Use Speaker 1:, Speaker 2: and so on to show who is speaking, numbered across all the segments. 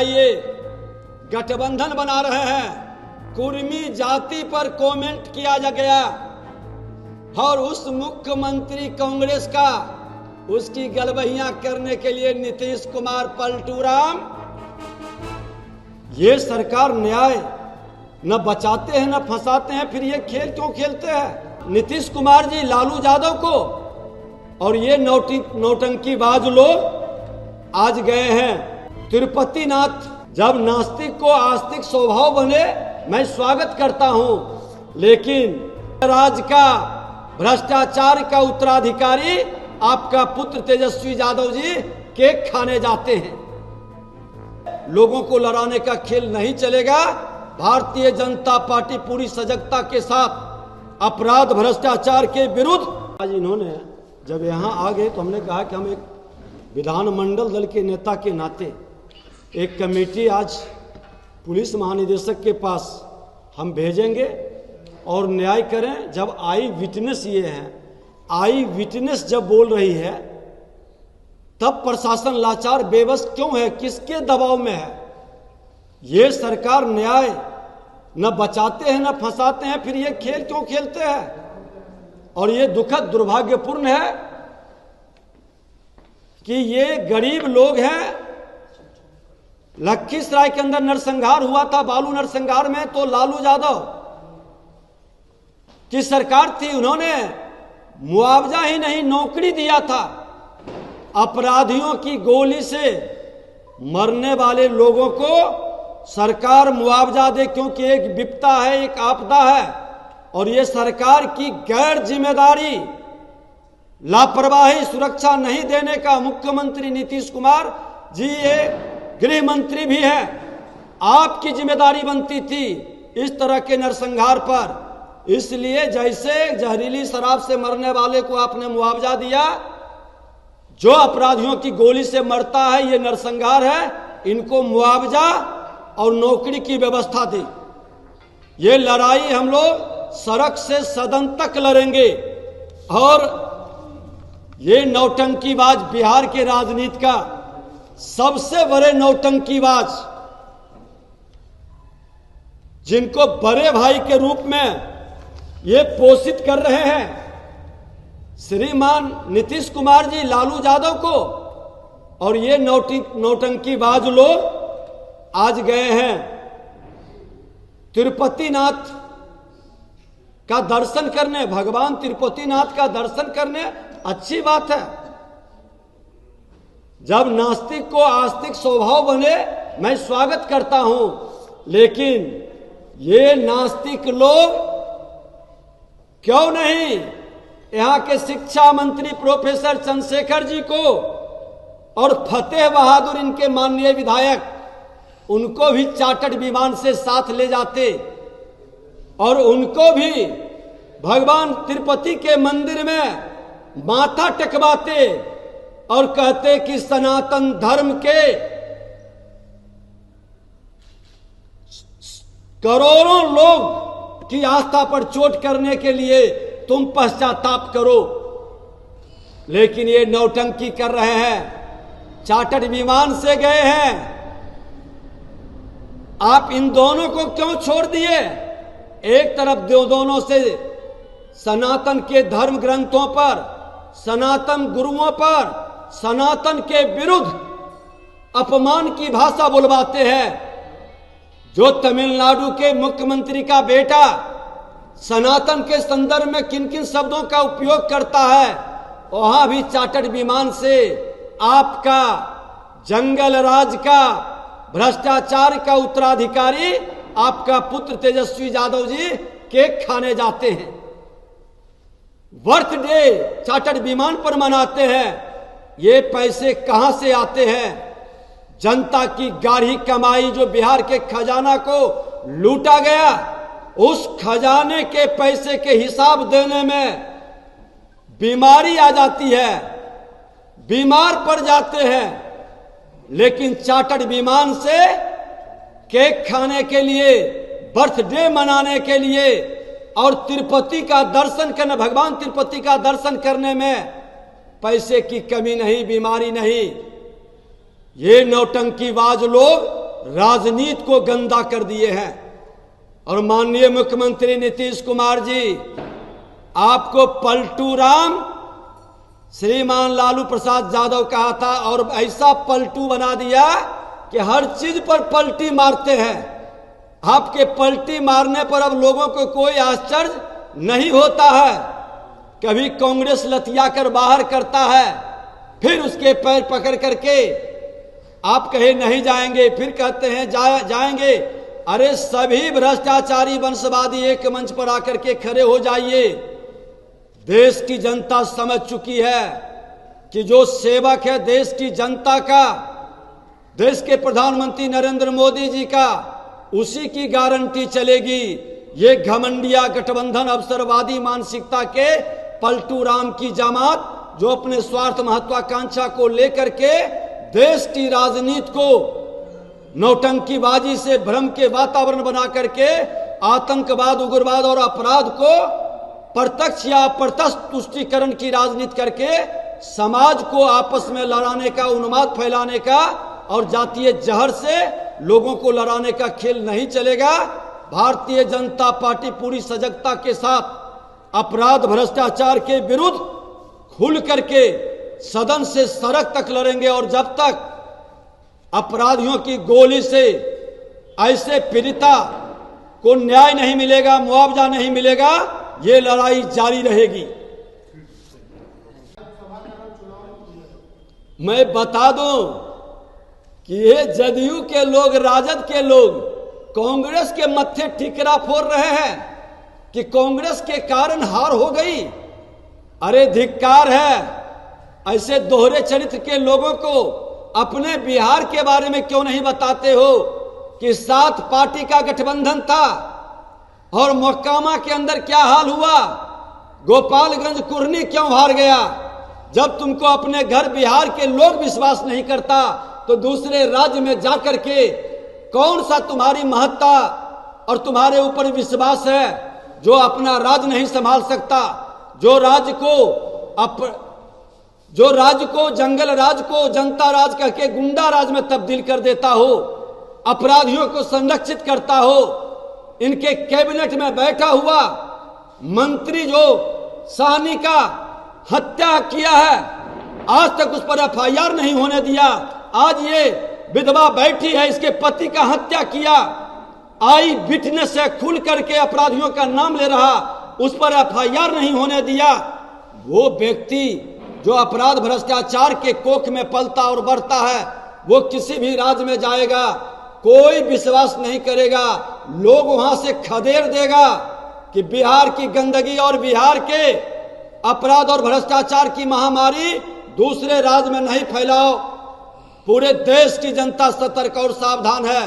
Speaker 1: बनाइए, गठबंधन बना रहे हैं। कुर्मी जाति पर कमेंट किया जा गया और उस मुख्यमंत्री कांग्रेस का उसकी गलबहियां करने के लिए नीतीश कुमार पलटूराम। ये सरकार न्याय न बचाते हैं न फंसाते हैं, फिर ये खेल क्यों खेलते हैं? नीतीश कुमार जी लालू यादव को और ये नौटंकीबाज लोग आज गए हैं तिरुपति नाथ। जब नास्तिक को आस्तिक स्वभाव बने, मैं स्वागत करता हूं, लेकिन राज का भ्रष्टाचार का उत्तराधिकारी आपका पुत्र तेजस्वी यादव जी केक खाने जाते हैं। लोगों को लड़ाने का खेल नहीं चलेगा। भारतीय जनता पार्टी पूरी सजगता के साथ अपराध भ्रष्टाचार के विरुद्ध आज इन्होंने जब यहाँ आ गए तो हमने कहा कि हम एक विधानमंडल दल के नेता के नाते एक कमेटी आज पुलिस महानिदेशक के पास हम भेजेंगे और न्याय करें। जब आई विटनेस ये है, आई विटनेस जब बोल रही है, तब प्रशासन लाचार बेबस क्यों है? किसके दबाव में है? ये सरकार न्याय न बचाते हैं न फंसाते हैं, फिर ये खेल क्यों खेलते हैं? और ये दुखद दुर्भाग्यपूर्ण है कि ये गरीब लोग हैं। लखीसराय के अंदर नरसंहार हुआ था, बालू नरसंहार में, तो लालू यादव की सरकार थी, उन्होंने मुआवजा ही नहीं नौकरी दिया था। अपराधियों की गोली से मरने वाले लोगों को सरकार मुआवजा दे, क्योंकि एक विपदा है, एक आपदा है। और ये सरकार की गैर जिम्मेदारी, लापरवाही, सुरक्षा नहीं देने का मुख्यमंत्री नीतीश कुमार जी, ये गृह मंत्री भी है, आपकी जिम्मेदारी बनती थी इस तरह के नरसंहार पर। इसलिए जैसे जहरीली शराब से मरने वाले को आपने मुआवजा दिया, जो अपराधियों की गोली से मरता है, ये नरसंहार है, इनको मुआवजा और नौकरी की व्यवस्था दी। ये लड़ाई हम लोग सड़क से सदन तक लड़ेंगे। और ये नौटंकीबाज बिहार के राजनीति का सबसे बड़े नौटंकीबाज, जिनको बड़े भाई के रूप में ये पोषित कर रहे हैं, श्रीमान नीतीश कुमार जी लालू यादव को, और ये नौटंकीबाज लोग आज गए हैं तिरुपति नाथ का दर्शन करने। भगवान तिरुपति नाथ का दर्शन करने अच्छी बात है। जब नास्तिक को आस्तिक स्वभाव बने, मैं स्वागत करता हूं, लेकिन ये नास्तिक लोग क्यों नहीं यहाँ के शिक्षा मंत्री प्रोफेसर चंद्रशेखर जी को और फतेह बहादुर, इनके माननीय विधायक, उनको भी चार्टर्ड विमान से साथ ले जाते और उनको भी भगवान तिरुपति के मंदिर में माथा टेकवाते और कहते कि सनातन धर्म के करोड़ों लोग की आस्था पर चोट करने के लिए तुम पश्चाताप करो। लेकिन ये नौटंकी कर रहे हैं, चार्टर्ड विमान से गए हैं। आप इन दोनों को क्यों छोड़ दिए? एक तरफ दोनों से सनातन के धर्म ग्रंथों पर, सनातन गुरुओं पर, सनातन के विरुद्ध अपमान की भाषा बुलवाते हैं। जो तमिलनाडु के मुख्यमंत्री का बेटा सनातन के संदर्भ में किन किन शब्दों का उपयोग करता है, वहां भी चार्टर्ड विमान से आपका जंगल राज का भ्रष्टाचार का उत्तराधिकारी आपका पुत्र तेजस्वी यादव जी केक खाने जाते हैं, बर्थडे चार्टर्ड विमान पर मनाते हैं। ये पैसे कहां से आते हैं? जनता की गाढ़ी कमाई जो बिहार के खजाना को लूटा गया, उस खजाने के पैसे के हिसाब देने में बीमारी आ जाती है, बीमार पड़ जाते हैं। लेकिन चार्टर्ड विमान से केक खाने के लिए, बर्थडे मनाने के लिए और तिरुपति का दर्शन करने, भगवान तिरुपति का दर्शन करने में पैसे की कमी नहीं, बीमारी नहीं। ये नौटंकीबाज लोग राजनीति को गंदा कर दिए हैं। और माननीय मुख्यमंत्री नीतीश कुमार जी, आपको पलटू राम श्रीमान लालू प्रसाद यादव कहा था, और ऐसा पलटू बना दिया कि हर चीज पर पलटी मारते हैं। आपके पलटी मारने पर अब लोगों को कोई आश्चर्य नहीं होता है। कभी कांग्रेस लतिया कर बाहर करता है, फिर उसके पैर पकड़ करके आप कहे नहीं जाएंगे, फिर कहते हैं जाएंगे। अरे सभी भ्रष्टाचारी वंशवादी एक मंच पर आकर के खड़े हो जाइए। देश की जनता समझ चुकी है कि जो सेवक है देश की जनता का, देश के प्रधानमंत्री नरेंद्र मोदी जी का, उसी की गारंटी चलेगी। ये घमंडिया गठबंधन अवसरवादी मानसिकता के पलटू राम की जमात, जो अपने स्वार्थ महत्वाकांक्षा को लेकर के देश की राजनीति को नौटंकीबाजी से भ्रम के वातावरण बना करके आतंकवाद, उग्रवाद और अपराध को प्रत्यक्ष या अप्रत्यक्ष तुष्टीकरण की राजनीति करके समाज को आपस में लड़ाने का, उन्माद फैलाने का और जातीय जहर से लोगों को लड़ाने का खेल नहीं चलेगा। भारतीय जनता पार्टी पूरी सजगता के साथ अपराध भ्रष्टाचार के विरुद्ध खुल करके सदन से सड़क तक लड़ेंगे। और जब तक अपराधियों की गोली से ऐसे पीड़िता को न्याय नहीं मिलेगा, मुआवजा नहीं मिलेगा, ये लड़ाई जारी रहेगी। मैं बता दूं कि ये जदयू के लोग, राजद के लोग कांग्रेस के मत्थे ठिकरा फोड़ रहे हैं कि कांग्रेस के कारण हार हो गई। अरे धिक्कार है ऐसे दोहरे चरित्र के लोगों को। अपने बिहार के बारे में क्यों नहीं बताते हो कि 7 पार्टी का गठबंधन था और मोकामा के अंदर क्या हाल हुआ, गोपालगंज कुर्नी क्यों हार गया। जब तुमको अपने घर बिहार के लोग विश्वास नहीं करता तो दूसरे राज्य में जाकर के कौन सा तुम्हारी महत्ता और तुम्हारे ऊपर विश्वास है जो अपना राज्य नहीं संभाल सकता, जो राज्य को जंगल राज को जनता राज कह के गुंडा राज में तब्दील कर देता हो, अपराधियों को संरक्षित करता हो। इनके कैबिनेट में बैठा हुआ मंत्री जो साहनी का हत्या किया है, आज तक उस पर एफआईआर नहीं होने दिया। आज ये विधवा बैठी है, इसके पति का हत्या किया, आई विटनेस से खुल करके अपराधियों का नाम ले रहा, उस पर एफआईआर नहीं होने दिया। वो व्यक्ति जो अपराध भ्रष्टाचार के कोख में पलता और बढ़ता है, वो किसी भी राज्य में जाएगा, कोई विश्वास नहीं करेगा। लोग वहां से खदेड़ देगा कि बिहार की गंदगी और बिहार के अपराध और भ्रष्टाचार की महामारी दूसरे राज्य में नहीं फैलाओ। पूरे देश की जनता सतर्क और सावधान है।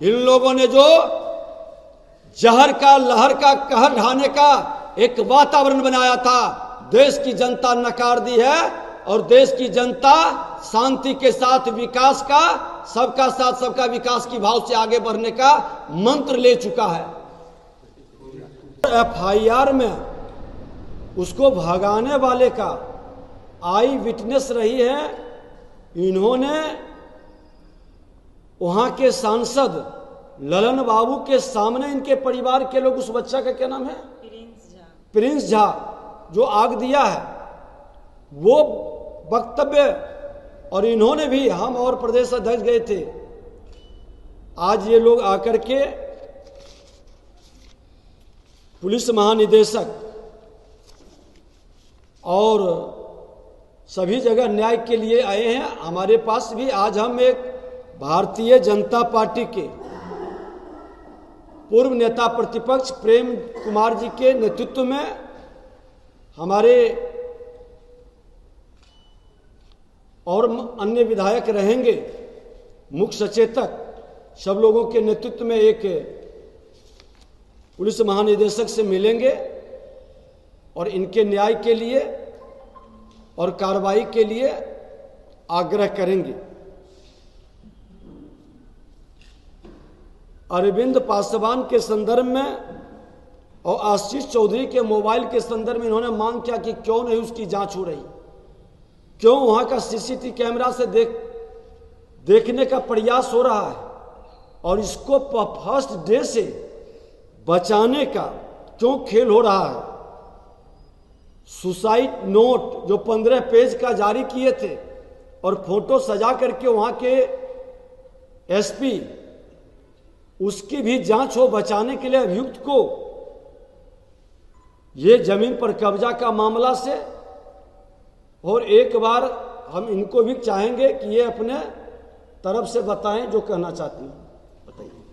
Speaker 1: इन लोगों ने जो जहर का, लहर का, कहर ढाने का एक वातावरण बनाया था, देश की जनता नकार दी है। और देश की जनता शांति के साथ विकास का, सबका साथ सबका विकास की भाव से आगे बढ़ने का मंत्र ले चुका है। एफआईआर में उसको भगाने वाले का आई विटनेस रही है। इन्होंने वहां के सांसद ललन बाबू के सामने इनके परिवार के लोग, उस बच्चा का क्या नाम है, प्रिंस झा, जो आग दिया है, वो वक्तव्य, और इन्होंने भी, हम और प्रदेश अध्यक्ष गए थे। आज ये लोग आकर के पुलिस महानिदेशक और सभी जगह न्याय के लिए आए हैं। हमारे पास भी आज हम एक भारतीय जनता पार्टी के पूर्व नेता प्रतिपक्ष प्रेम कुमार जी के नेतृत्व में हमारे और अन्य विधायक रहेंगे, मुख्य सचेतक, सब लोगों के नेतृत्व में एक पुलिस महानिदेशक से मिलेंगे और इनके न्याय के लिए और कार्रवाई के लिए आग्रह करेंगे। अरविंद पासवान के संदर्भ में और आशीष चौधरी के मोबाइल के संदर्भ में इन्होंने मांग किया कि क्यों नहीं उसकी जांच हो रही, क्यों वहां का सीसीटीवी कैमरा से देखने का प्रयास हो रहा है। और इसको फर्स्ट डे से बचाने का क्यों खेल हो रहा है। सुसाइड नोट जो 15 पेज का जारी किए थे और फोटो सजा करके वहां के एसपी, उसकी भी जांच हो बचाने के लिए अभियुक्त को। ये जमीन पर कब्जा का मामला से, और एक बार हम इनको भी चाहेंगे कि ये अपने तरफ से बताएं जो कहना चाहती हैं। बताइए।